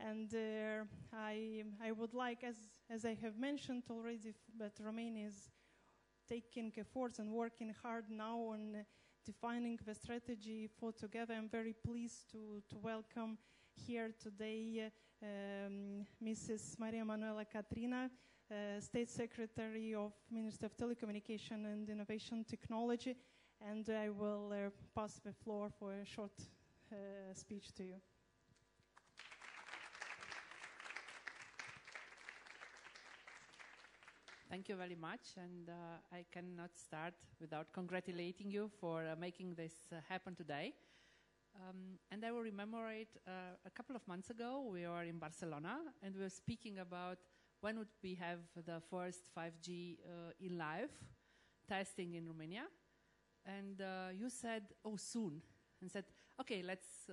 And I would like, as I have mentioned already, that Romania is taking efforts and working hard now on defining the strategy for together. I'm very pleased to welcome here today Mrs. Maria Manuela Catrina, State Secretary of Ministry of Telecommunication and Innovation Technology, and I will pass the floor for a short speech to you. Thank you very much, and I cannot start without congratulating you for making this happen today. And I will remember it a couple of months ago. We were in Barcelona, and we were speaking about when would we have the first 5G in live testing in Romania. And you said, oh, soon, and said, okay, let's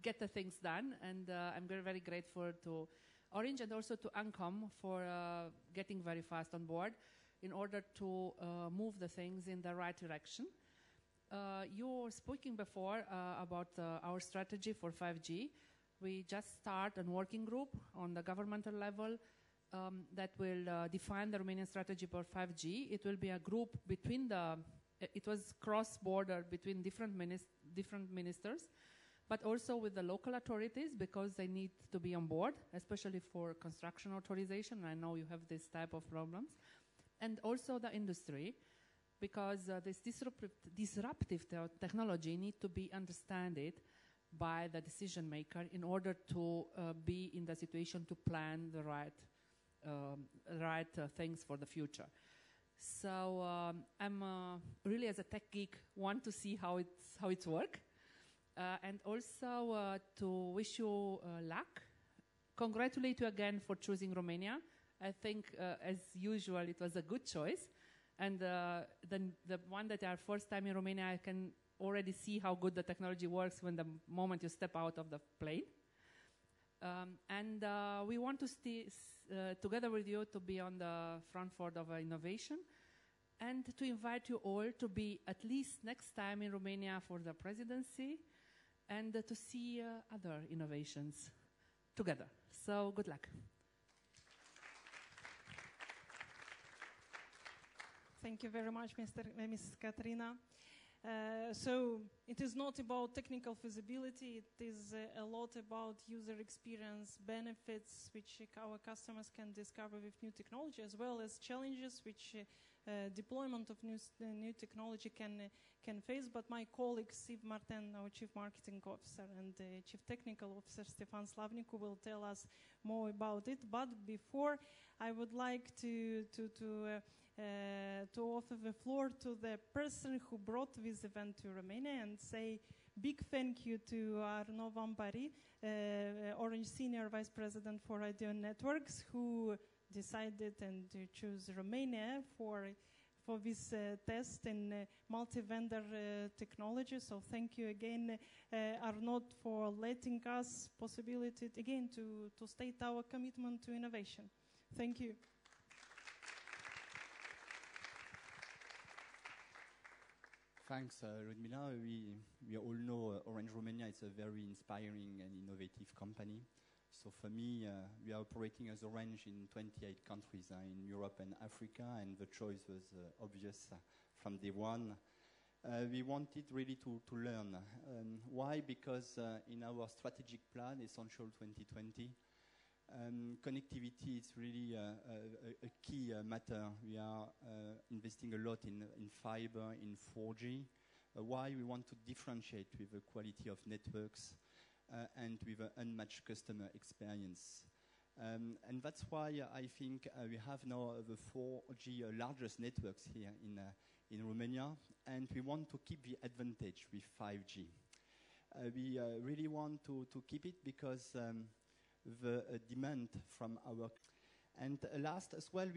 get the things done. And I'm very, very grateful to Orange and also to Ancom for getting very fast on board in order to move the things in the right direction. You were speaking before about our strategy for 5G. We just started a working group on the governmental level that will define the Romanian strategy for 5G. It will be a group between it was cross-border between different ministers, but also with the local authorities because they need to be on board, especially for construction authorization. I know you have this type of problems. And also the industry, because this disruptive technology needs to be understood by the decision maker in order to be in the situation to plan the right things for the future. So I'm really, as a tech geek, want to see how it's work. And also to wish you luck. Congratulate you again for choosing Romania. I think, as usual, it was a good choice. And the one that are first time in Romania, I can already see how good the technology works when the moment you step out of the plane. And we want to stay together with you to be on the front foot of innovation and to invite you all to be at least next time in Romania for the presidency and to see other innovations together. So good luck. Thank you very much, Mrs. Katrina. So it is not about technical feasibility, it is a lot about user experience benefits which our customers can discover with new technology, as well as challenges which deployment of new technology can face. But my colleague Steve Martin, our Chief Marketing Officer, and Chief Technical Officer Stefan Slavnicu will tell us more about it. But before, I would like to offer the floor to the person who brought this event to Romania and say big thank you to Arnaud Vampari, Orange Senior Vice President for Radio Networks, who decided and to choose Romania for this test in multi-vendor technology. So thank you again, Arnaud, for letting us possibility again to state our commitment to innovation. Thank you. Thanks, Ludmila. We all know Orange Romania is a very inspiring and innovative company. So for me, we are operating as Orange in 28 countries in Europe and Africa, and the choice was obvious from day one. We wanted really to learn. Why? Because in our strategic plan, Essential 2020, connectivity is really a key matter. We are investing a lot in fiber, in 4G. Why? We want to differentiate with the quality of networks and with an unmatched customer experience. And that's why I think we have now the 4G largest networks here in Romania, and we want to keep the advantage with 5G. We really want to keep it because the demand from our... And last as well,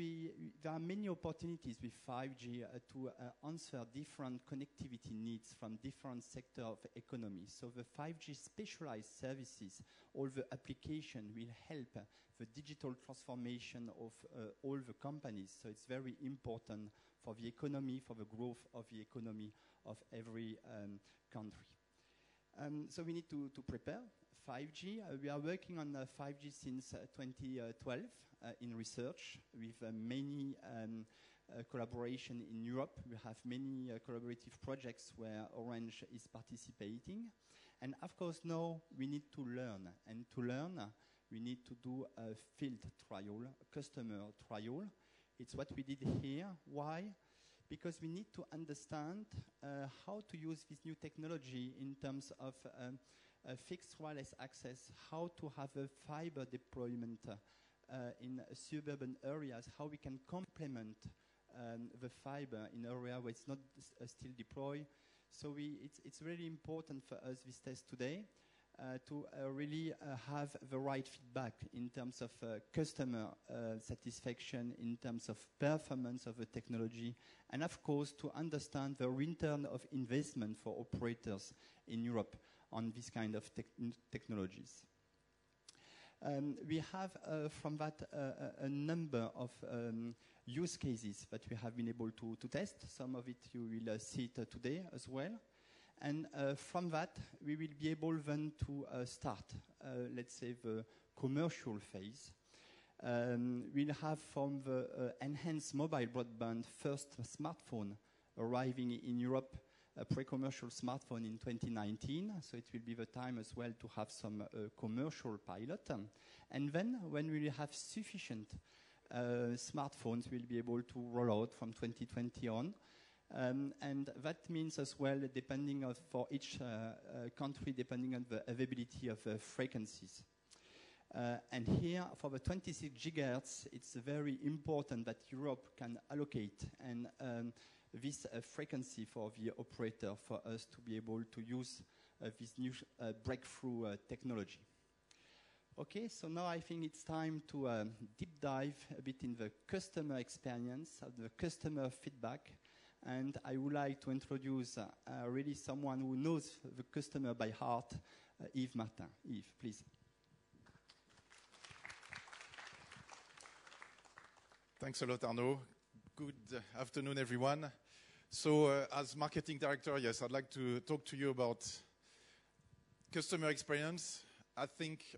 there are many opportunities with 5G to answer different connectivity needs from different sectors of economy. So the 5G specialized services, all the application will help the digital transformation of all the companies. So it's very important for the economy, for the growth of the economy of every country. So we need to prepare. 5G. We are working on 5G since 2012 in research with many collaboration in Europe. We have many collaborative projects where Orange is participating. And of course, now we need to learn. And to learn, we need to do a field trial, a customer trial. It's what we did here. Why? Because we need to understand how to use this new technology in terms of fixed wireless access, how to have a fiber deployment in suburban areas, how we can complement the fiber in area where it's not still deployed. So it's really important for us, this test today, to really have the right feedback in terms of customer satisfaction, in terms of performance of the technology, and of course to understand the return of investment for operators in Europe on this kind of technologies. We have from that a number of use cases that we have been able to test. Some of it you will see it today as well. And from that, we will be able then to start, let's say, the commercial phase. We'll have from the enhanced mobile broadband first smartphone arriving in Europe, a pre-commercial smartphone in 2019. So it will be the time as well to have some commercial pilot. And then when we will have sufficient smartphones, we'll be able to roll out from 2020 on. And that means as well, depending on for each country, depending on the availability of frequencies. And here, for the 26 gigahertz, it's very important that Europe can allocate and this frequency for the operator for us to be able to use this new breakthrough technology. Okay, so now I think it's time to deep dive a bit in the customer experience, the customer feedback. And I would like to introduce really someone who knows the customer by heart, Yves Martin. Yves, please. Thanks a lot, Arnaud. Good afternoon, everyone. So as marketing director, yes, I'd like to talk to you about customer experience. I think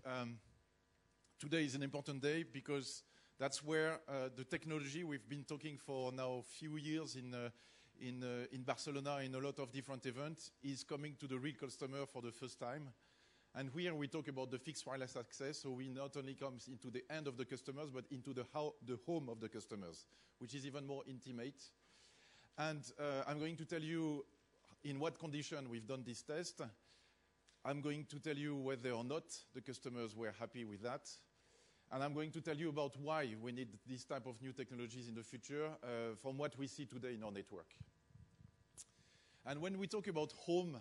today is an important day because that's where the technology we've been talking for now a few years in Barcelona in a lot of different events is coming to the real customer for the first time. And here we talk about the fixed wireless access, so we not only come into the end of the customers, but into the home of the customers, which is even more intimate. And I'm going to tell you in what condition we've done this test. I'm going to tell you whether or not the customers were happy with that. And I'm going to tell you about why we need this type of new technologies in the future from what we see today in our network. And when we talk about home,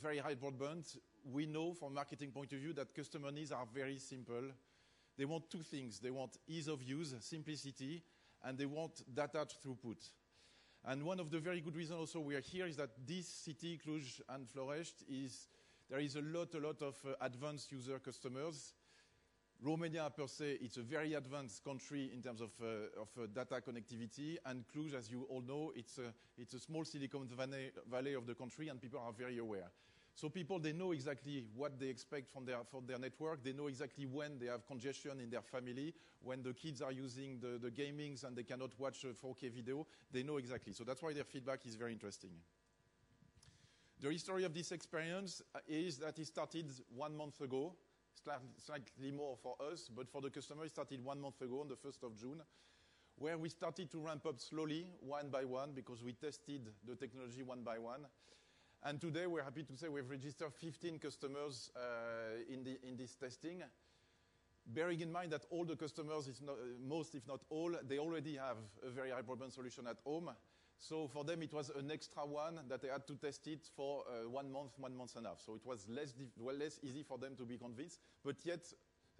very high broadband, we know from a marketing point of view that customer needs are very simple. They want two things. They want ease of use, simplicity, and they want data throughput. And one of the very good reasons also we are here is that this city, Cluj and Florești, there is a lot of advanced user customers. Romania per se, it's a very advanced country in terms of data connectivity, and Cluj, as you all know, it's a small Silicon Valley of the country, and people are very aware. So people, they know exactly what they expect from their network. They know exactly when they have congestion in their family, when the kids are using the gamings and they cannot watch a 4K video. They know exactly. So that's why their feedback is very interesting. The history of this experience is that it started 1 month ago, slightly more for us, but for the customer, it started 1 month ago on the 1st of June, where we started to ramp up slowly, one by one, because we tested the technology one by one. And today, we're happy to say we've registered 15 customers in this testing. Bearing in mind that all the customers, most if not all, they already have a very high broadband solution at home. So for them, it was an extra one that they had to test it for 1 month and a half. So it was less easy for them to be convinced. But yet,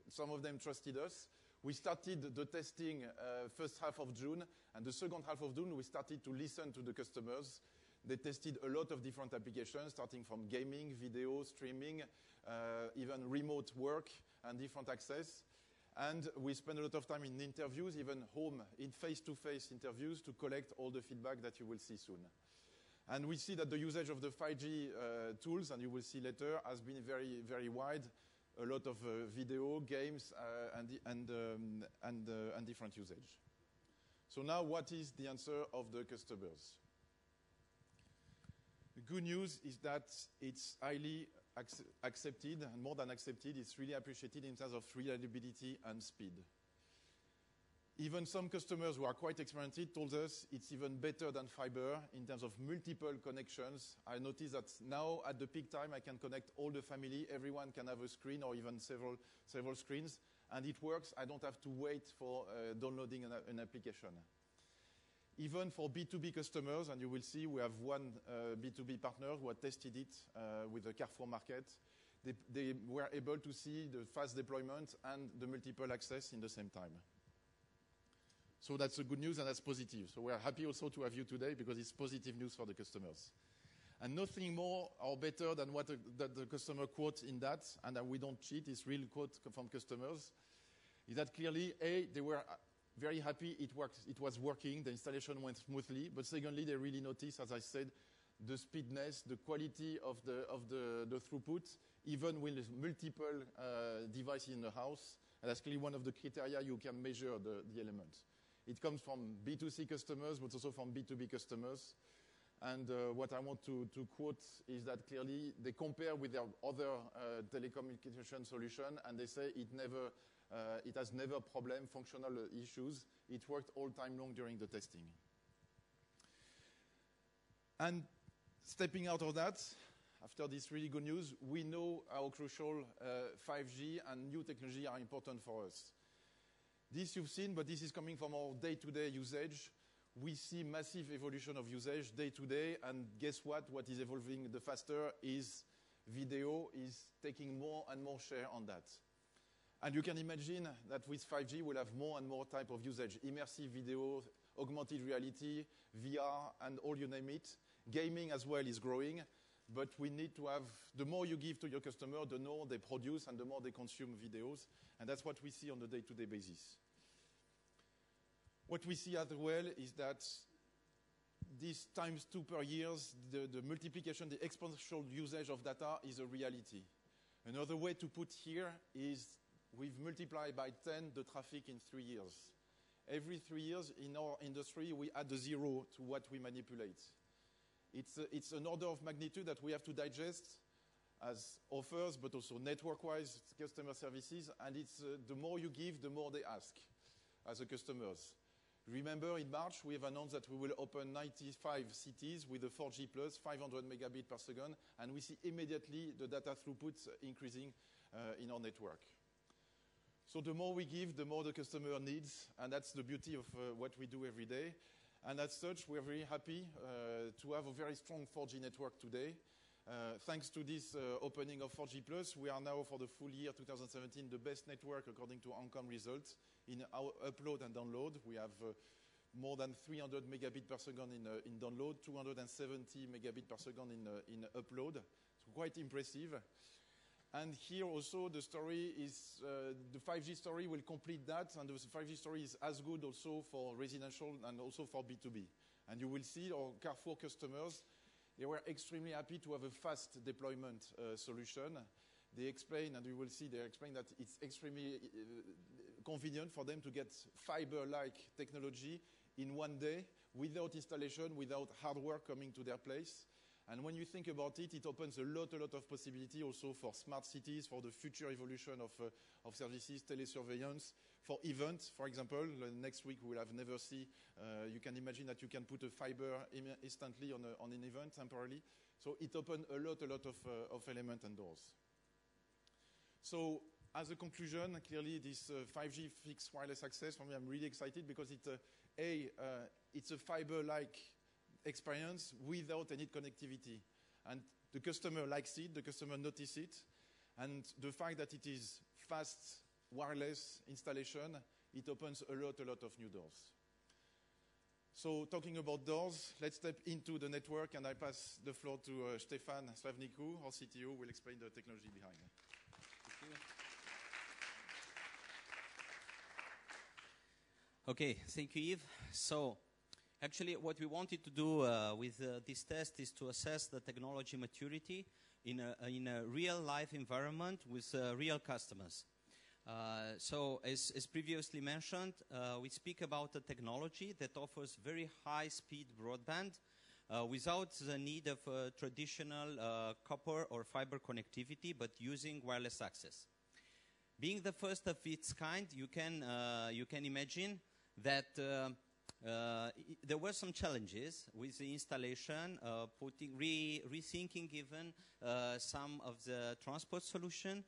some of them trusted us. We started the testing first half of June. And the second half of June, we started to listen to the customers. They tested a lot of different applications, starting from gaming, video, streaming, even remote work and different access. And we spend a lot of time in interviews, even home, in face-to-face interviews to collect all the feedback that you will see soon. And we see that the usage of the 5G tools, and you will see later, has been very, very wide. A lot of video, games, and different usage. So now what is the answer of the customers? The good news is that it's highly accepted, and more than accepted, it's really appreciated in terms of reliability and speed. Even some customers who are quite experienced told us it's even better than fiber in terms of multiple connections. I noticed that now at the peak time I can connect all the family, everyone can have a screen or even several screens, and it works. I don't have to wait for downloading an application. Even for B2B customers, and you will see we have one B2B partner who had tested it with the Carrefour market. They were able to see the fast deployment and the multiple access in the same time. So that's a good news and that's positive. So we are happy also to have you today because it's positive news for the customers. And nothing more or better than what the customer quotes in that, and we don't cheat, it's real quote from customers, is that clearly, A, they were very happy it was working, the installation went smoothly, but secondly, they really noticed, as I said, the speedness, the quality of the throughput, even with multiple devices in the house. And that's clearly one of the criteria you can measure the elements. It comes from B2C customers, but also from B2B customers. And what I want to quote is that clearly they compare with their other telecommunication solution, and they say it has never problem, functional issues. It worked all time long during the testing. And stepping out of that, after this really good news, we know how crucial 5G and new technology are important for us. This you've seen, but this is coming from our day-to-day usage. We see massive evolution of usage day-to-day, and guess what? What is evolving the faster is video is taking more and more share on that. And you can imagine that with 5G, we'll have more and more type of usage. Immersive video, augmented reality, VR, and all you name it. Gaming as well is growing, but we need to have, the more you give to your customer, the more they produce and the more they consume videos. And that's what we see on a day-to-day basis. What we see as well is that this ×2 per year, the multiplication, the exponential usage of data is a reality. Another way to put here is we've multiplied by 10 the traffic in 3 years. Every 3 years in our industry, we add a zero to what we manipulate. It's an order of magnitude that we have to digest as offers, but also network-wise, customer services, and it's the more you give, the more they ask as the customers. Remember, in March, we have announced that we will open 95 cities with a 4G plus, 500 megabit per second, and we see immediately the data throughput increasing in our network. So the more we give, the more the customer needs, and that's the beauty of what we do every day. And as such, we're very happy to have a very strong 4G network today. Thanks to this opening of 4G+, we are now, for the full year 2017, the best network according to Ancom results in our upload and download. We have more than 300 megabit per second in download, 270 megabit per second in upload. So quite impressive. And here also the story is, the 5G story will complete that, and the 5G story is as good also for residential and also for B2B. And you will see our Carrefour customers, they were extremely happy to have a fast deployment solution. They explain, and you will see, they explain that it's extremely convenient for them to get fiber-like technology in one day without installation, without hard work coming to their place. And when you think about it, it opens a lot of possibility also for smart cities, for the future evolution of services, telesurveillance, for events, for example. Next week we will have Never See. You can imagine that you can put a fiber instantly on an event temporarily. So it opened a lot of elements and doors. So as a conclusion, clearly this 5G fixed wireless access, for me, I'm really excited because it's a fiber-like experience without any connectivity. And the customer likes it, the customer notices it, and the fact that it is fast wireless installation, it opens a lot of new doors. So talking about doors, let's step into the network, and I pass the floor to Stefan Slavniku, our CTO, who will explain the technology behind. Thank you. Okay, thank you, Yves. So Actually, what we wanted to do with this test is to assess the technology maturity in a real-life environment with real customers. So, as previously mentioned, we speak about a technology that offers very high-speed broadband without the need of traditional copper or fiber connectivity, but using wireless access. Being the first of its kind, you can imagine that there were some challenges with the installation, rethinking even some of the transport solution,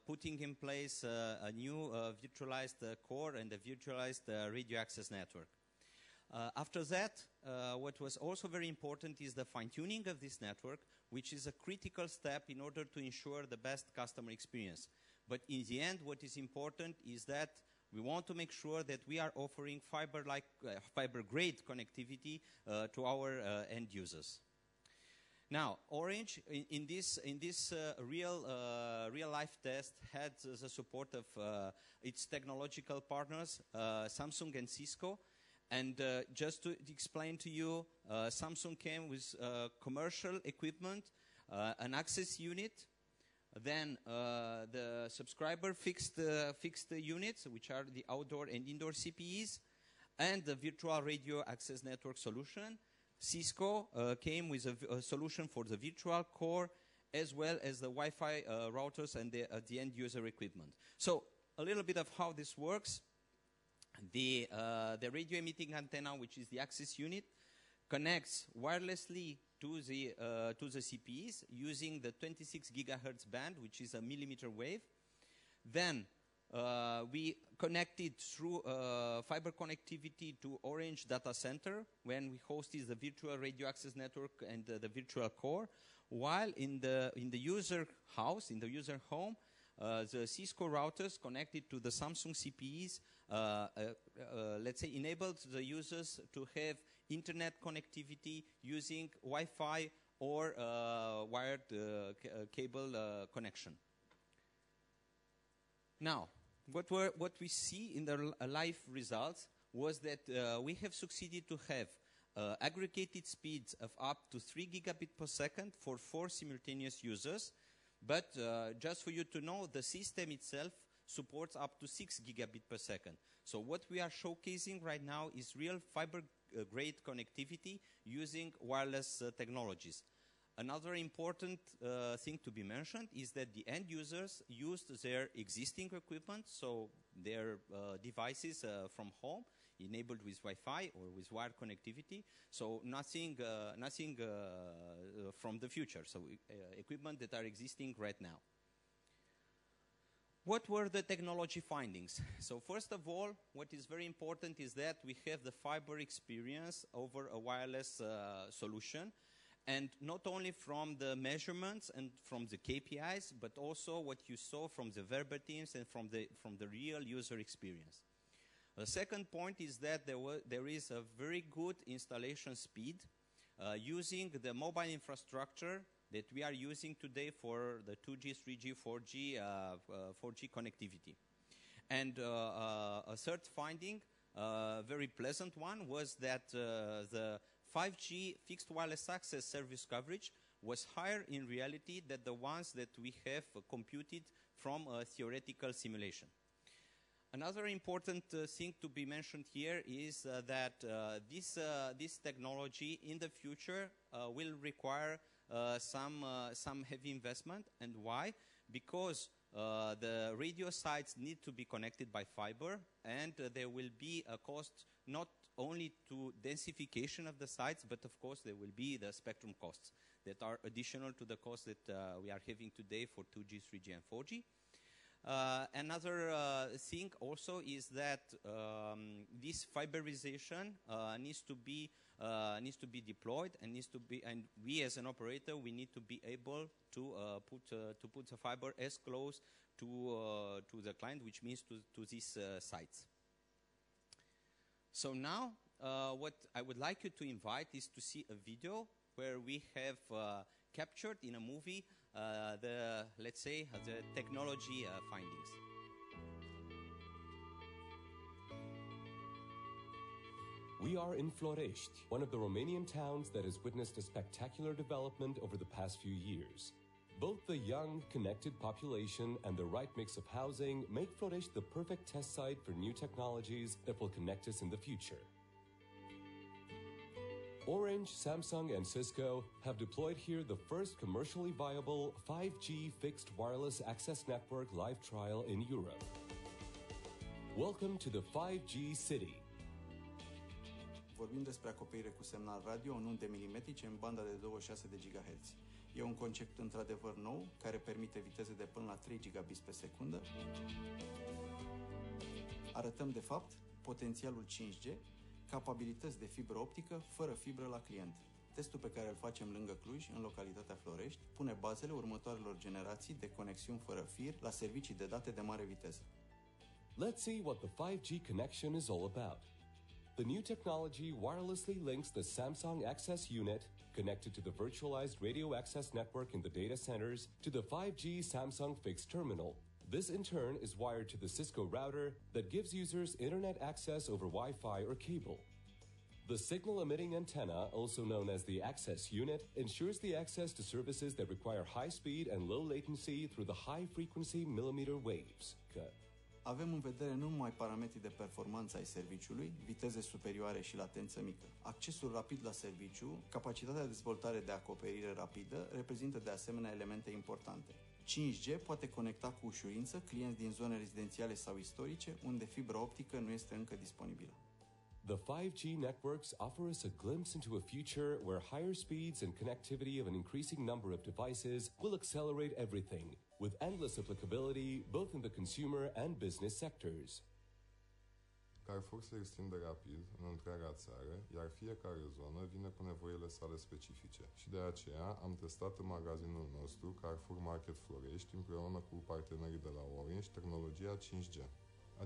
putting in place a new virtualized core and a virtualized radio access network. After that, what was also very important is the fine-tuning of this network, which is a critical step in order to ensure the best customer experience. But in the end, what is important is that we want to make sure that we are offering fiber-grade connectivity to our end users. Now, Orange, in this real-life test, had the support of its technological partners, Samsung and Cisco. And just to explain to you, Samsung came with commercial equipment, an access unit. Then the subscriber fixed the units, which are the outdoor and indoor CPEs, and the virtual radio access network solution. Cisco came with a solution for the virtual core, as well as the Wi-Fi routers and the end user equipment. So a little bit of how this works. The radio emitting antenna, which is the access unit, connects wirelessly to the CPEs using the 26 gigahertz band, which is a millimeter wave. Then we connected through fiber connectivity to Orange data center when we hosted the virtual radio access network and the virtual core, while in the user house, in the user home, the Cisco routers connected to the Samsung CPEs, let's say, enabled the users to have internet connectivity using Wi-Fi or wired cable connection. Now, what we see in the live results was that we have succeeded to have aggregated speeds of up to 3 gigabit per second for 4 simultaneous users. But just for you to know, the system itself supports up to 6 gigabit per second. So what we are showcasing right now is real fiber-grade connectivity using wireless technologies. Another important thing to be mentioned is that the end users used their existing equipment, so their devices from home, enabled with Wi-Fi or with wired connectivity, so nothing from the future, so equipment that are existing right now. What were the technology findings? So first of all, what is very important is that we have the fiber experience over a wireless solution, and not only from the measurements and from the KPIs, but also what you saw from the verbatims and from the real user experience. The second point is that there is a very good installation speed using the mobile infrastructure that we are using today for the 2G, 3G, 4G connectivity. And a third finding, very pleasant one, was that the 5G fixed wireless access service coverage was higher in reality than the ones that we have computed from a theoretical simulation. Another important thing to be mentioned here is that this technology in the future will require some heavy investment. And why? Because the radio sites need to be connected by fiber, and there will be a cost not only to densification of the sites, but of course there will be the spectrum costs that are additional to the costs that we are having today for 2G, 3G, and 4G. Another thing also is that this fiberization needs to be deployed and and we as an operator, we need to be able to put the fiber as close to the client, which means to these sites. So now what I would like you to invite is to see a video where we have captured in a movie let's say the technology findings. We are in Florești, one of the Romanian towns that has witnessed a spectacular development over the past few years. Both the young, connected population and the right mix of housing make Florești the perfect test site for new technologies that will connect us in the future. Orange, Samsung, and Cisco have deployed here the first commercially viable 5G fixed wireless access network live trial in Europe. Welcome to the 5G City. Vorbim despre acoperire cu semnal radio în unde milimetrice în banda de 26 de GHz. E un concept într-adevăr nou, care permite viteze de până la 3 gigabits pe secundă. Arătăm, de fapt, potențialul 5G, capabilități de fibră optică fără fibră la client. Testul pe care îl facem lângă Cluj, în localitatea Florești, pune bazele următoarelor generații de conexiuni fără fir la servicii de date de mare viteză. Let's see what the 5G connection is all about. The new technology wirelessly links the Samsung Access Unit, connected to the virtualized radio access network in the data centers, to the 5G Samsung fixed terminal. This in turn is wired to the Cisco router that gives users internet access over Wi-Fi or cable. The signal-emitting antenna, also known as the access unit, ensures the access to services that require high speed and low latency through the high-frequency millimeter waves. Avem în vedere nu numai parametrii de performanță ai serviciului, viteze superioare și latență mică. Accesul rapid la serviciu, capacitatea de dezvoltare de acoperire rapidă, reprezintă de asemenea elemente importante. 5G poate conecta cu ușurință clienți din zone rezidențiale sau istorice, unde fibra optică nu este încă disponibilă. The 5G networks offer us a glimpse into a future where higher speeds and connectivity of an increasing number of devices will accelerate everything, with endless applicability both in the consumer and business sectors. Carrefour se extinde rapid în întreaga țară, iar fiecare zonă vine cu nevoile sale specifice. Și de aceea am testat în magazinul nostru, Carrefour Market Florești, împreună cu partenerii de la Orange, tehnologia 5G.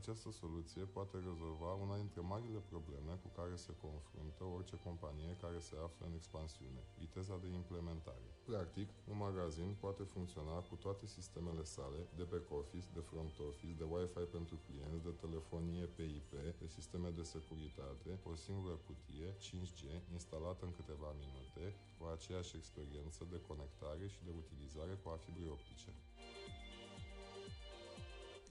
Această soluție poate rezolva una dintre marile probleme cu care se confruntă orice companie care se află în expansiune, viteza de implementare. Practic, un magazin poate funcționa cu toate sistemele sale, de back-office, de front office, de Wi-Fi pentru clienți, de telefonie pe IP, de sisteme de securitate, o singură cutie 5G instalată în câteva minute, cu aceeași experiență de conectare și de utilizare cu a fibrei optice.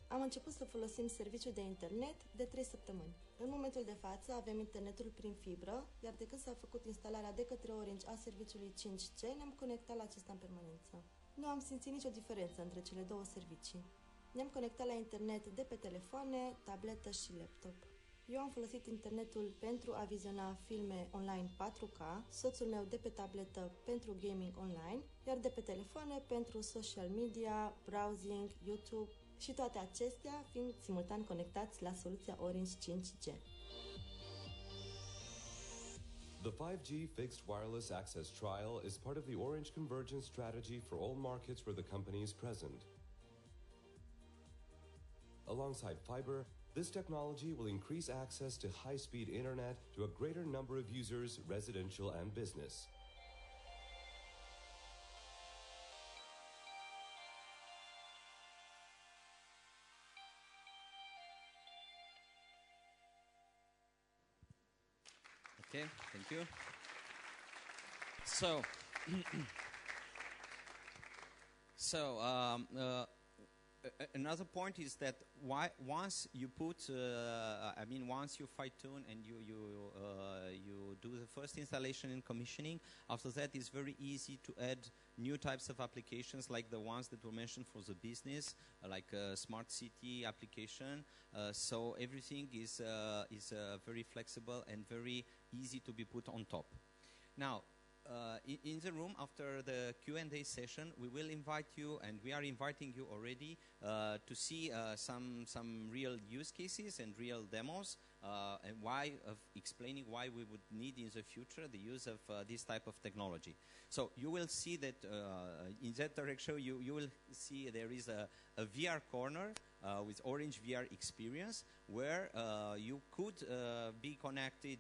Am început să folosim serviciul de internet de 3 săptămâni. În momentul de față avem internetul prin fibră, iar de când s-a făcut instalarea de către Orange a serviciului 5G, ne-am conectat la acesta în permanență. Nu am simțit nicio diferență între cele două servicii. Ne-am conectat la internet de pe telefoane, tabletă și laptop. Eu am folosit internetul pentru a viziona filme online 4K, soțul meu de pe tabletă pentru gaming online, iar de pe telefoane pentru social media, browsing, YouTube, și toate acestea fiind simultan conectați la soluția Orange 5G. The 5G fixed wireless access trial is part of the Orange convergence strategy for all markets where the company is present. Alongside fiber, this technology will increase access to high-speed internet to a greater number of users, residential and business. Okay, thank you. So, another point is that once you put, once you fine-tune and you do the first installation and commissioning, after that it's very easy to add new types of applications like the ones that were mentioned for the business, like a smart city application. So everything is very flexible and very easy to be put on top. Now, in the room after the Q&A session, we will invite you, and we are inviting you already, to see some real use cases and real demos, and explaining why we would need in the future the use of this type of technology. So you will see that in that direction, you will see there is a VR corner with Orange VR experience, where you could be connected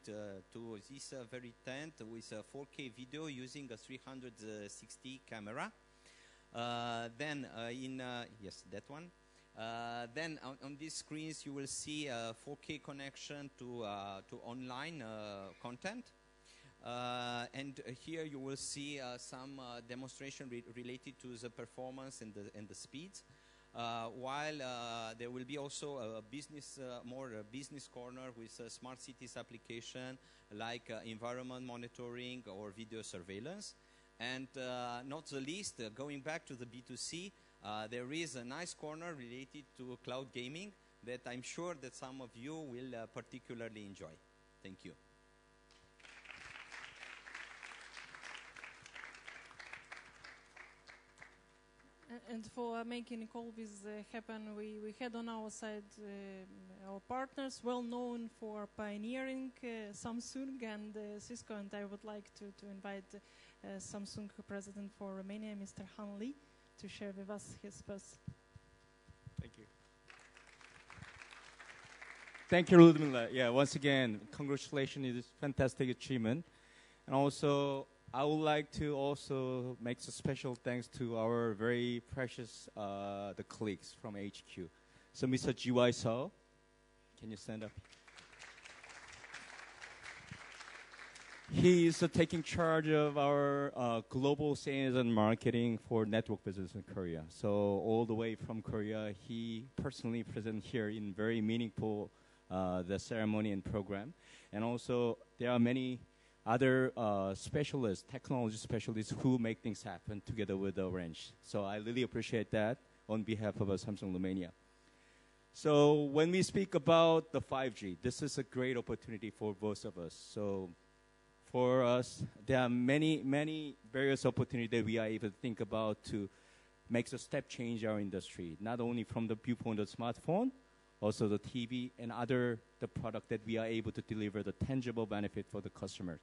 to this very tent with a 4K video using a 360 camera. Yes, that one. Then on these screens you will see a 4K connection to online content. And here you will see some demonstration related to the performance and the speeds. While there will be also a more business corner with a smart cities application like environment monitoring or video surveillance. And not the least, going back to the B2C, there is a nice corner related to cloud gaming that I'm sure that some of you will particularly enjoy. Thank you. And for making all this happen, we had on our side our partners, well known for pioneering Samsung and Cisco. And I would like to invite Samsung President for Romania, Mr. Han Lee, to share with us his thoughts. Thank you. Thank you, Ludmila. Yeah, once again, congratulations on this fantastic achievement. And also, I would like to also make a special thanks to our very precious the colleagues from HQ. So, Mr. GY Seo, can you stand up? He is taking charge of our global sales and marketing for network business in Korea. So all the way from Korea, he personally present here in very meaningful the ceremony and program. And also there are many other specialists, technology specialists who make things happen together with Orange. So I really appreciate that on behalf of Samsung Romania. So when we speak about the 5G, this is a great opportunity for both of us. So for us, there are many various opportunities that we are able to think about to make a step change our industry, not only from the viewpoint of smartphone, also the TV and other the product that we are able to deliver the tangible benefit for the customers.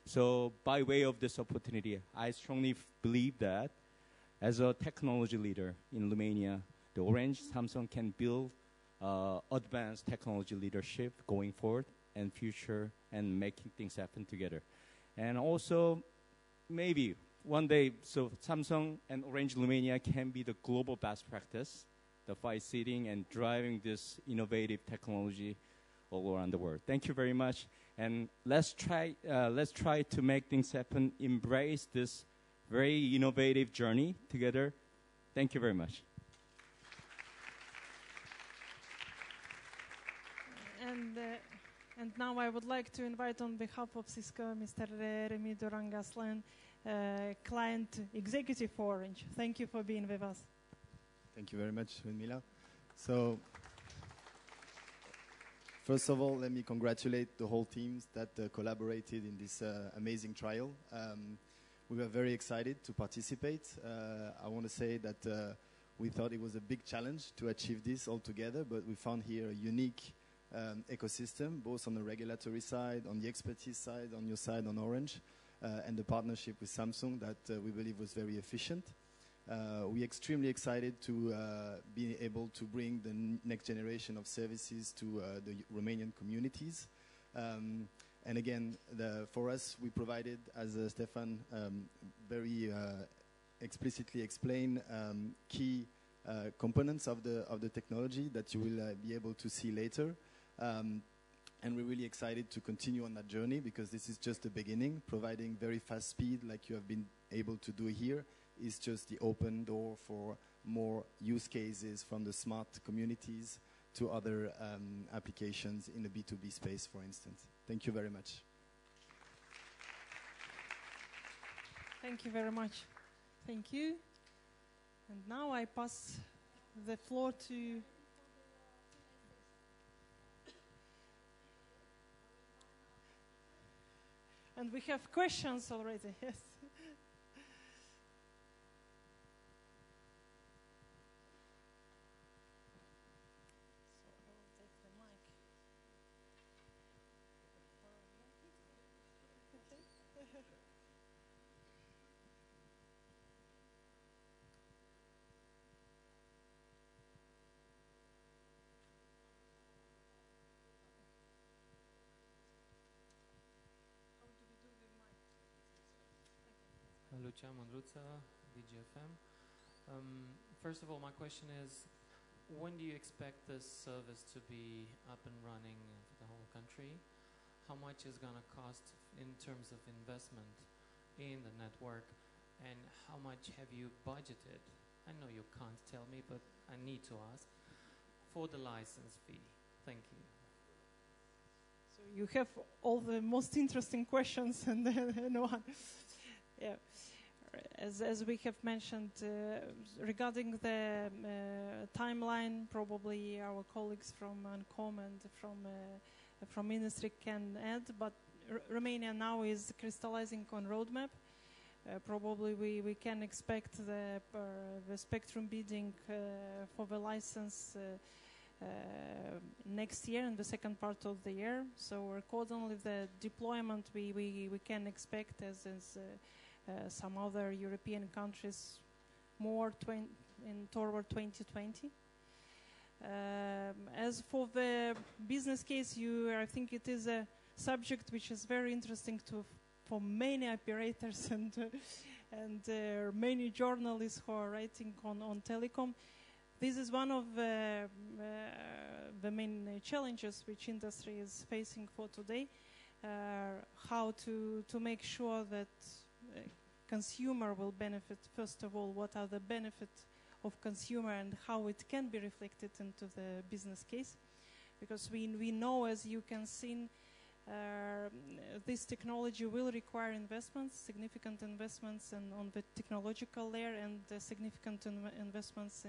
So by way of this opportunity, I strongly believe that as a technology leader in Romania, the Orange Samsung can build advanced technology leadership going forward and future and making things happen together. And also, maybe one day, so Samsung and Orange Romania can be the global best practice, the fight seating and driving this innovative technology all around the world. Thank you very much. And let's try to make things happen, embrace this very innovative journey together. Thank you very much. And now I would like to invite on behalf of Cisco, Mr. Remi Durangaslan, Client Executive for Orange. Thank you for being with us. Thank you very much, Ludmila. So, first of all, let me congratulate the whole teams that collaborated in this amazing trial. We were very excited to participate. I want to say that we thought it was a big challenge to achieve this all together, but we found here a unique ecosystem, both on the regulatory side, on the expertise side, on your side, on Orange, and the partnership with Samsung that we believe was very efficient. We're extremely excited to be able to bring the next generation of services to the Romanian communities. And again, for us, we provided, as Stefan very explicitly explained, key components of the technology that you will be able to see later. And we're really excited to continue on that journey because this is just the beginning. Providing very fast speed like you have been able to do here is just the open door for more use cases from the smart communities to other applications in the B2B space, for instance. Thank you very much. Thank you very much. Thank you. And now I pass the floor to... And we have questions already, yes. Lucia Mândruță, DGFM. First of all, my question is, when do you expect this service to be up and running for the whole country? How much is going to cost in terms of investment in the network? And how much have you budgeted? I know you can't tell me, but I need to ask for the license fee. Thank you. So you have all the most interesting questions and one. Yeah. As we have mentioned, regarding the timeline, probably our colleagues from ANCOM and from Ministry can add, but Romania now is crystallizing on roadmap. Probably we can expect the spectrum bidding for the license next year, in the second part of the year. So accordingly, the deployment we can expect as some other European countries more toward 2020. As for the business case, I think it is a subject which is very interesting for many operators and many journalists who are writing on telecom. This is one of the main challenges which industry is facing for today. How to make sure that consumer will benefit. First of all, what are the benefits of consumer and how it can be reflected into the business case? Because we know, as you can see, this technology will require investments, significant investments on the technological layer, and significant investments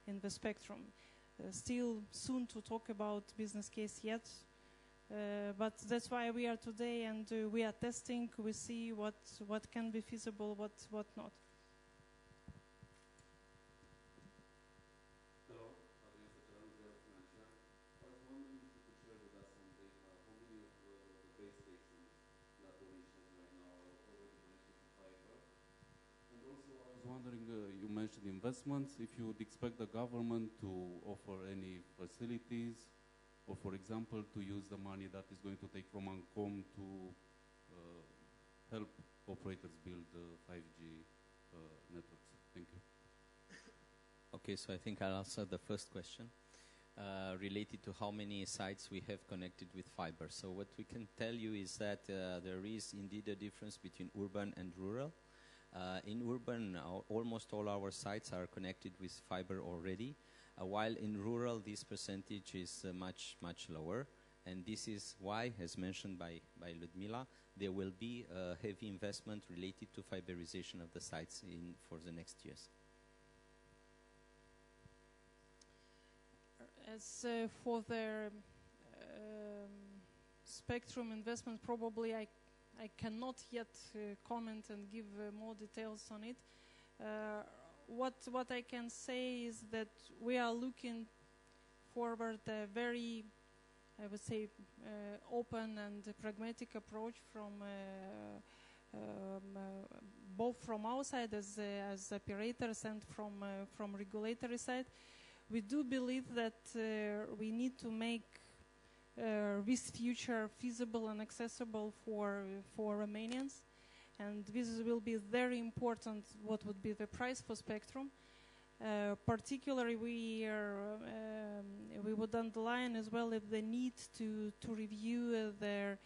in the spectrum. Still soon to talk about business case yet, but that's why we are today, and we are testing. We see what can be feasible, what not. You mentioned investments. If you would expect the government to offer any facilities, or for example, to use the money that is going to take from ANCOM to help operators build 5G networks. Thank you. Okay, so I think I'll answer the first question related to how many sites we have connected with fiber. So what we can tell you is that there is indeed a difference between urban and rural. In urban, almost all our sites are connected with fiber already, while in rural this percentage is much lower. And this is why, as mentioned by Ludmila, there will be a heavy investment related to fiberization of the sites for the next years. As for the spectrum investment, probably I cannot yet comment and give more details on it. What I can say is that we are looking forward a very, I would say, open and pragmatic approach from both from our side as operators and from regulatory side. We do believe that we need to make this future feasible and accessible for Romanians, and this will be very important. What would be the price for spectrum? Particularly, we would underline as well the need to review their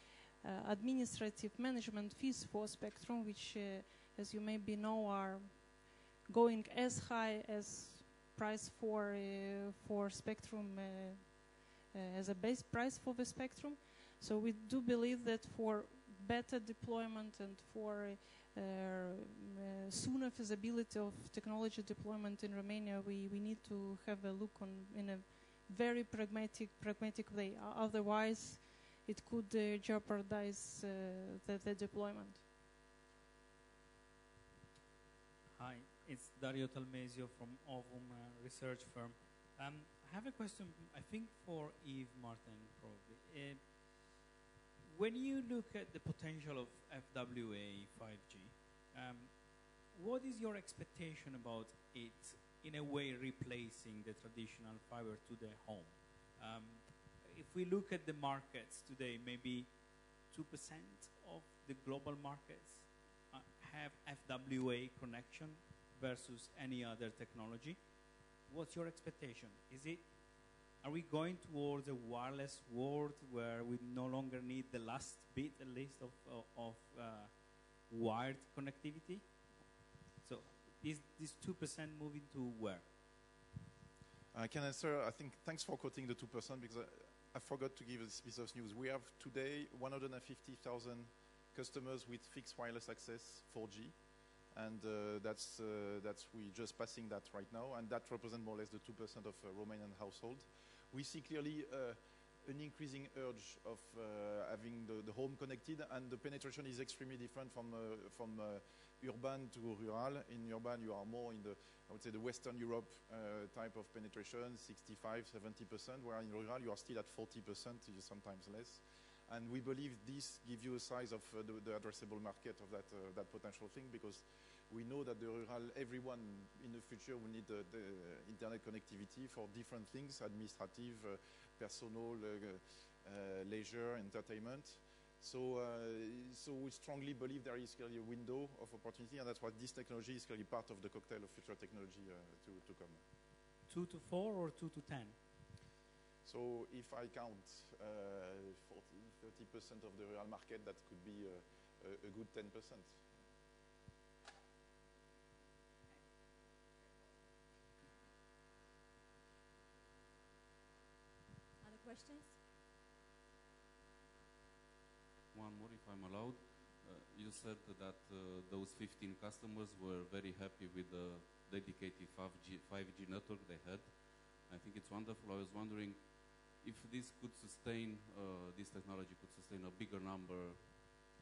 administrative management fees for spectrum, which, as you maybe know, are going as high as price for spectrum. As a base price for the spectrum. So we do believe that for better deployment and for sooner feasibility of technology deployment in Romania, we need to have a look in a very pragmatic way. Otherwise, it could jeopardize the deployment. Hi, it's Dario Talmesio from Ovum research firm. I have a question, I think, for Yves Martin, probably. When you look at the potential of FWA 5G, what is your expectation about it, in a way, replacing the traditional fiber to the home? If we look at the markets today, maybe 2% of the global markets have FWA connection versus any other technology. what's your expectation? Are we going towards a wireless world where we no longer need the last bit, at least, of wired connectivity? So is this 2% moving to where? I can answer. I think thanks for quoting the 2% because I forgot to give this piece of news. We have today 150,000 customers with fixed wireless access 4G, and that's we just passing that right now, and that represents more or less the 2% of Romanian household. We see clearly an increasing urge of having the home connected, and the penetration is extremely different from urban to rural. In urban, you are more in the, I would say, the Western Europe type of penetration, 65-70%, where in rural you are still at 40%, sometimes less. And we believe this gives you a size of the addressable market of that potential thing, because we know that the rural, everyone in the future will need the internet connectivity for different things, administrative, personal, leisure, entertainment. So we strongly believe there is clearly a window of opportunity, and that's why this technology is clearly part of the cocktail of future technology to come. 2 to 4 or 2 to 10? So if I count 30% of the real market, that could be a good 10%. Other questions? One more, if I'm allowed. You said that those 15 customers were very happy with the dedicated 5G network they had. I think it's wonderful. I was wondering if this could sustain, this technology could sustain a bigger number.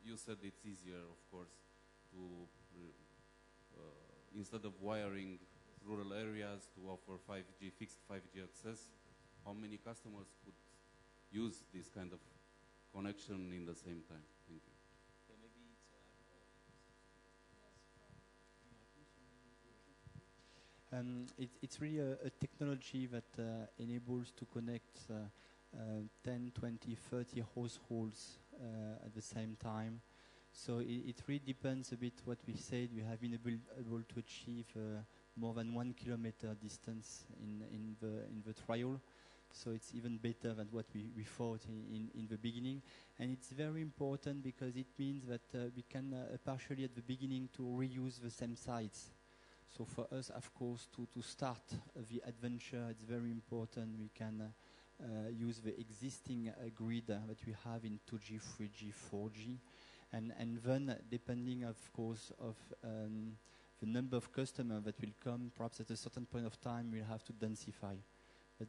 You said it's easier, of course, to instead of wiring rural areas to offer 5G, fixed 5G access. How many customers could use this kind of connection in the same time? Thank you. It's really a technology that enables to connect 10, 20, 30 households at the same time. So it really depends a bit what we said. We have been able to achieve more than 1 kilometer distance in the trial. So it's even better than what we thought in the beginning. And it's very important because it means that we can partially at the beginning to reuse the same sites. So for us, of course, to start the adventure, it's very important we can use the existing grid that we have in 2G, 3G, 4G. And then, depending, of course, of the number of customers that will come, perhaps at a certain point of time, we'll have to densify.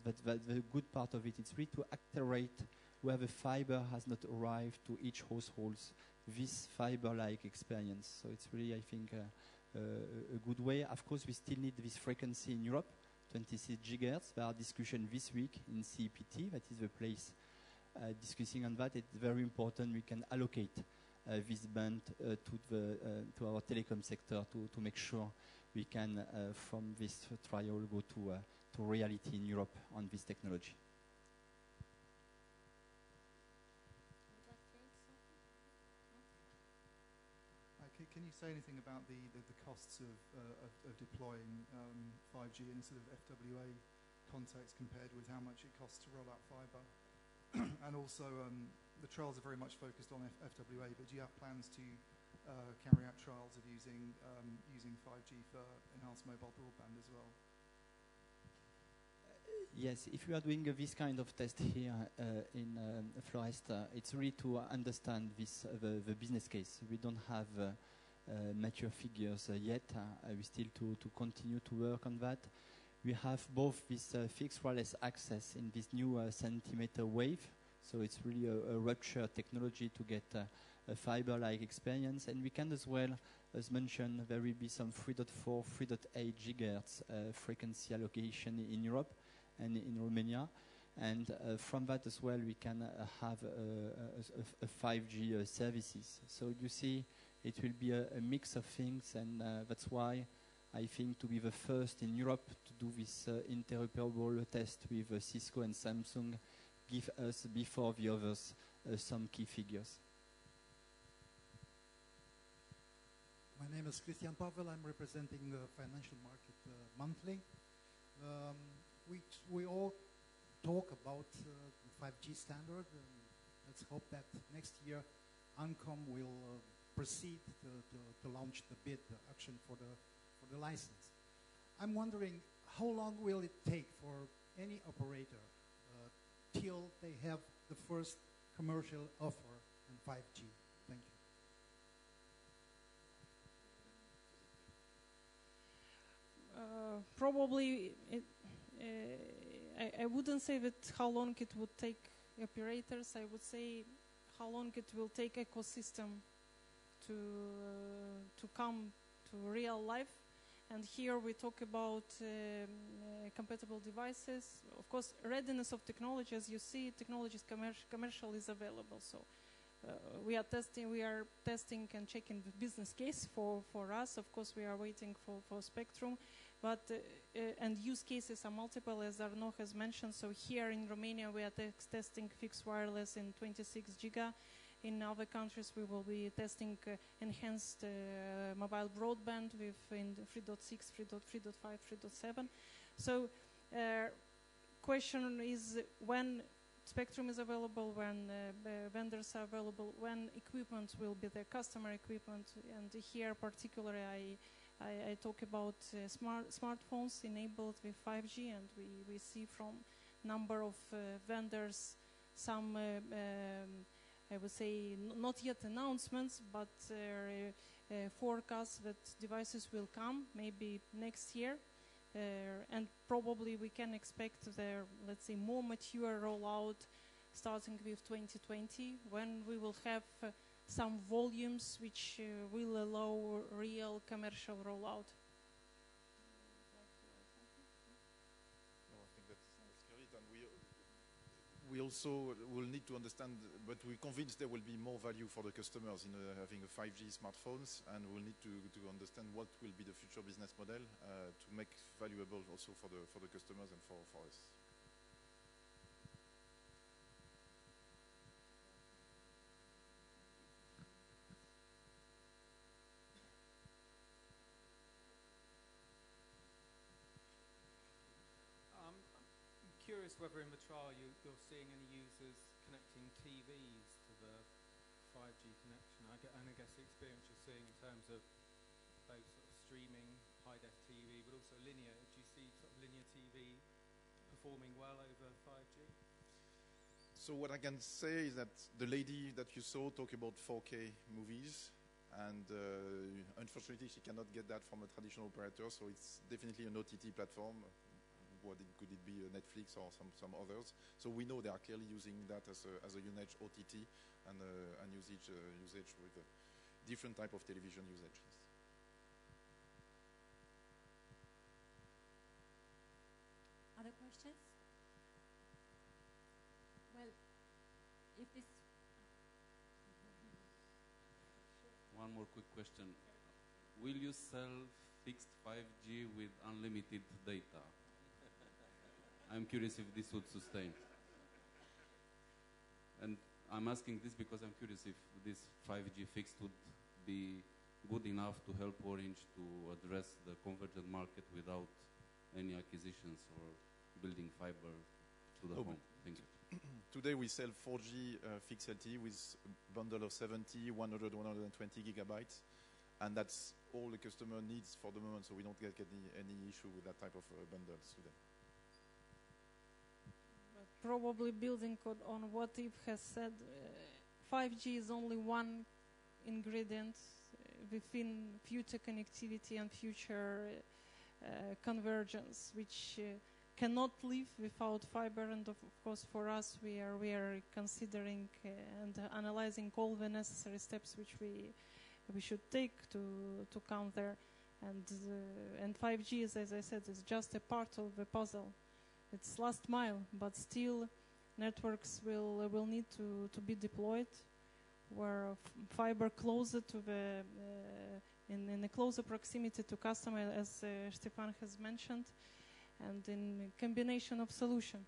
But the good part of it is really to accelerate where the fiber has not arrived to each household, this fiber-like experience. So it's really, I think, a good way. Of course, we still need this frequency in Europe, 26 gigahertz. There are discussions this week in CEPT, that is the place discussing on that. It's very important we can allocate this band to our telecom sector to make sure we can, from this trial, go to reality in Europe on this technology. Can you say anything about the costs of deploying 5G in a sort of FWA context compared with how much it costs to roll out fiber? And also, the trials are very much focused on FWA, but do you have plans to carry out trials of using 5G for enhanced mobile broadband as well? Yes, if we are doing this kind of test here in Florest, it's really to understand the business case. We don't have mature figures yet. We still to continue to work on that. We have both this fixed wireless access in this new centimeter wave. So it's really a rupture technology to get a fiber-like experience. And we can as well, as mentioned, there will be some 3.4, 3.8 gigahertz frequency allocation in Europe and in Romania. And from that as well, we can have a 5G services. So you see, it will be a mix of things, and that's why I think to be the first in Europe to do this interoperable test with Cisco and Samsung give us, before the others, some key figures. My name is Christian Pavel. I'm representing Financial Market Monthly. We all talk about the 5G standard, and let's hope that next year ANCOM will proceed to launch the bid, the auction for the license. I'm wondering, how long will it take for any operator till they have the first commercial offer on 5G? Thank you. Probably, I wouldn't say that how long it would take operators. I would say how long it will take ecosystem to come to real life. And here we talk about compatible devices. Of course, readiness of technology, as you see, technology is commercial is available. So we are testing and checking the business case for us. Of course, we are waiting for spectrum, but and use cases are multiple, as Arnaud has mentioned. So here in Romania, we are testing fixed wireless in 26 giga. In other countries, we will be testing enhanced mobile broadband with in 3.6, 3.5, 3.7. So question is when spectrum is available, when vendors are available, when equipment will be the customer equipment. And here particularly I talk about smartphones enabled with 5G, and we see from number of vendors some I would say not yet announcements, but forecasts that devices will come maybe next year, and probably we can expect their, let's say, more mature rollout starting with 2020, when we will have some volumes which will allow real commercial rollout. We also will need to understand, but we're convinced there will be more value for the customers in having a 5G smartphones, and we'll need to understand what will be the future business model to make valuable also for the customers and for us. Curious whether in the trial you're seeing any users connecting TVs to the 5G connection. And I guess the experience you're seeing in terms of both sort of streaming, high-def TV, but also linear. Do you see sort of linear TV performing well over 5G? So what I can say is that the lady that you saw talk about 4K movies, and unfortunately she cannot get that from a traditional operator, so it's definitely an OTT platform. Could it be Netflix or some others? So we know they are clearly using that as a usage OTT and usage with a different type of television usages. Other questions? Well, if this... One more quick question. Will you sell fixed 5G with unlimited data? I'm curious if this would sustain. And I'm asking this because I'm curious if this 5G fixed would be good enough to help Orange to address the convergent market without any acquisitions or building fiber to the home. Thank you. Today we sell 4G fixed LTE with a bundle of 70, 100, 120 gigabytes, and that's all the customer needs for the moment, so we don't get any issue with that type of bundles today. Probably building on what Yves has said, 5G is only one ingredient within future connectivity and future convergence, which cannot live without fiber. And of course, for us, we are considering and analyzing all the necessary steps which we should take to come there. And 5G, as I said, is just a part of the puzzle. It's last mile, but still networks will need to be deployed where fiber closer to the in a closer proximity to customer, as Stefan has mentioned, and in combination of solution.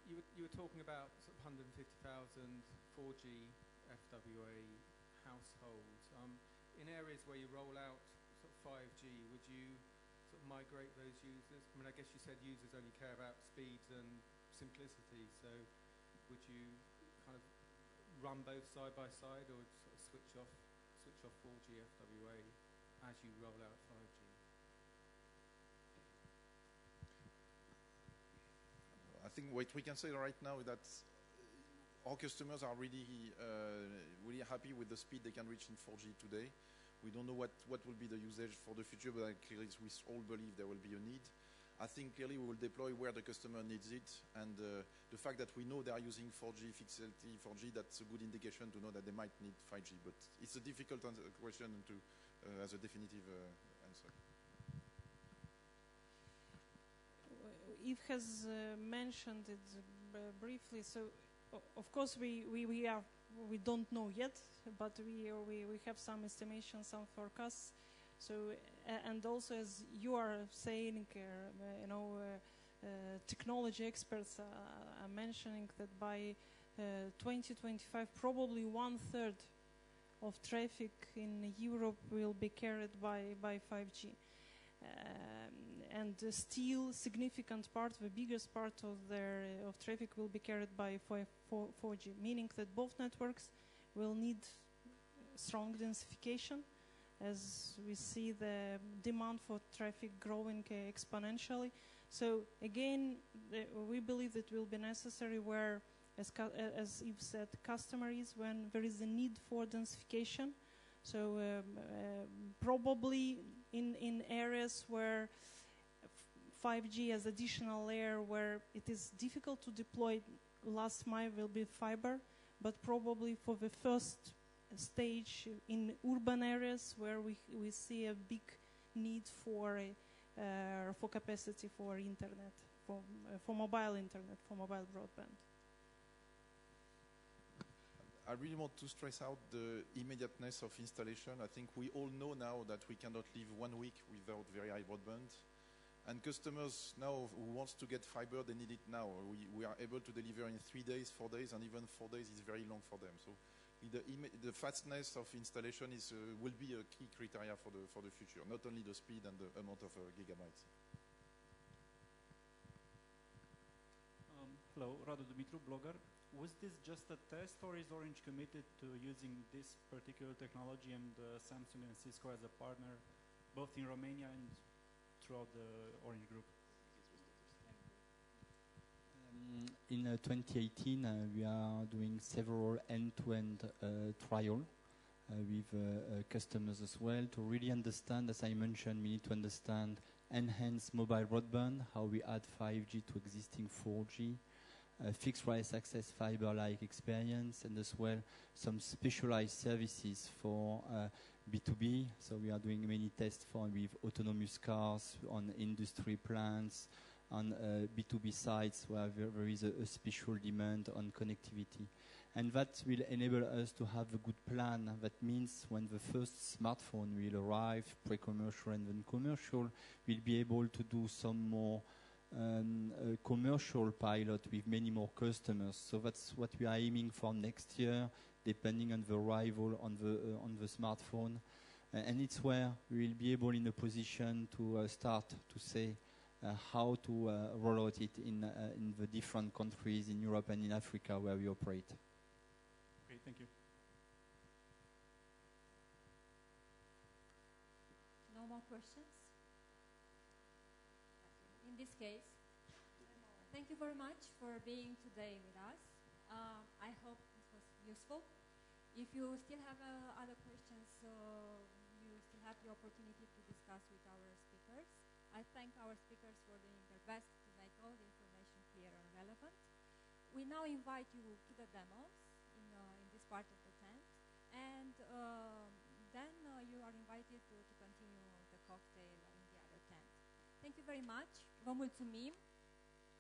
You were talking about sort of 150,000 4G FWA households. In areas where you roll out sort of 5G, would you sort of migrate those users? I mean, I guess you said users only care about speeds and simplicity, so would you kind of run both side by side, or sort of switch off 4G FWA as you roll out 5G? I think what we can say right now is that our customers are really really happy with the speed they can reach in 4G today. We don't know what will be the usage for the future, but clearly we all believe there will be a need. I think clearly we will deploy where the customer needs it, and the fact that we know they are using 4G, fixed LTE 4G, that's a good indication to know that they might need 5G, but it's a difficult question to as a definitive answer. Yves has mentioned it briefly. So, of course, we don't know yet, but we have some estimations, some forecasts. So, and also, as you are saying, technology experts are mentioning that by 2025, probably 1/3 of traffic in Europe will be carried by 5G. And still significant part, the biggest part of traffic will be carried by 4G, meaning that both networks will need strong densification, as we see the demand for traffic growing exponentially. So again, we believe it will be necessary where, as Yves said, customer is when there is a need for densification. So probably in areas where 5G as additional layer, where it is difficult to deploy, last mile will be fiber, but probably for the first stage in urban areas where we see a big need for capacity for internet, for mobile internet, for mobile broadband. I really want to stress out the immediateness of installation. I think we all know now that we cannot live 1 week without very high broadband. And customers now who wants to get fiber, they need it now. We are able to deliver in 3 days, 4 days, and even 4 days is very long for them. So the fastness of installation will be a key criteria for the future, not only the speed and the amount of gigabytes. Hello, Radu Dumitru, blogger. Was this just a test, or is Orange committed to using this particular technology and Samsung and Cisco as a partner, both in Romania and throughout the Orange Group? In 2018, we are doing several end-to-end trials with customers as well to really understand, as I mentioned, we need to understand enhanced mobile broadband, how we add 5G to existing 4G, fixed wireless access fiber-like experience, and as well some specialized services for B2B. So we are doing many tests with autonomous cars on industry plants, on B2B sites where there is a special demand on connectivity. And that will enable us to have a good plan. That means when the first smartphone will arrive, pre-commercial and then commercial, we'll be able to do some more commercial pilot with many more customers. So that's what we are aiming for next year, depending on the arrival on the smartphone. And it's where we will be able in a position to start to say how to roll out it in the different countries in Europe and in Africa where we operate. Okay, thank you. No more questions? In this case, thank you very much for being today with us. I hope this was useful. If you still have other questions, you still have the opportunity to discuss with our speakers. I thank our speakers for doing their best to make all the information clear and relevant. We now invite you to the demos in this part of the tent, and then you are invited to continue the cocktail in the other tent. Thank you very much. Vă mulțumim.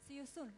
See you soon.